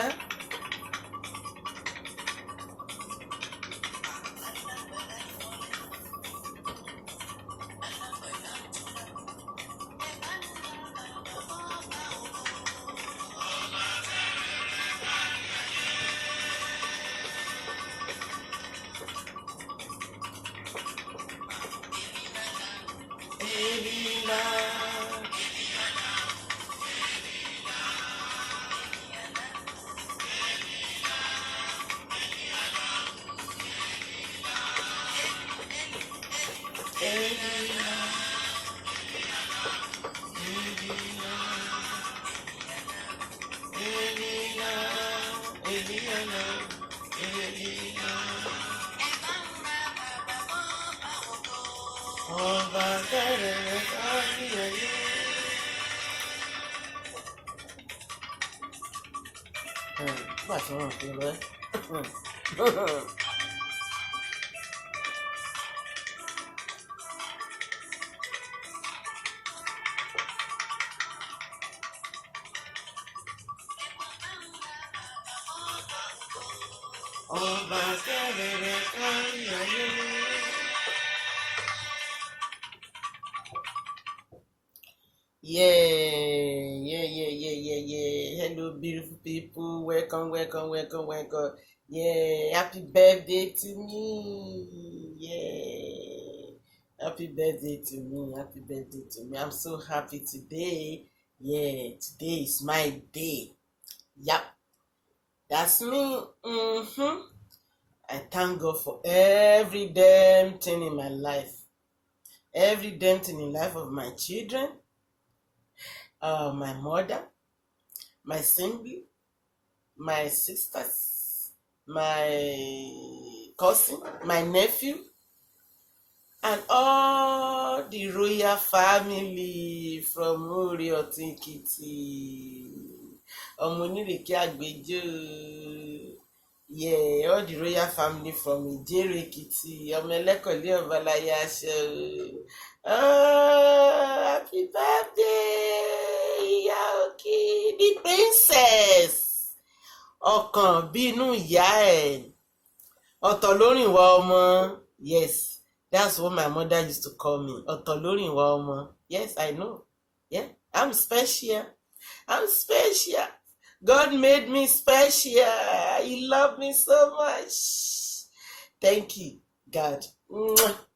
Yeah. Hello, beautiful people. Welcome. Yeah, happy birthday to me. Yeah, happy birthday to me. I'm so happy today. Yeah, today is my day. Yep, that's me. I thank God for every damn thing in my life. Every damn thing in life of my children, my mother, my sibling, my sisters, my cousin, my nephew, and all the royal family from Oore, Otun, Ekiti. Ọmọ onírèké àgbéjò. Yeah, all the royal family from Ijero, Ekiti. Ọmọ ẹlẹ́kọ̀ọ́lé ọ̀bàláyé aṣọ. Oh, happy birthday, ìyá òkè, the princess. Ọkàn bínú ìyá ẹ̀. Ọ̀tọ̀ lórìnwá ọmọ. Yes, that's what my mother used to call me. Ọ̀tọ̀ lórìnwá ọmọ. Yes, I know. Yeah, I'm special. God made me special. He loved me so much. Thank you, God. Mwah.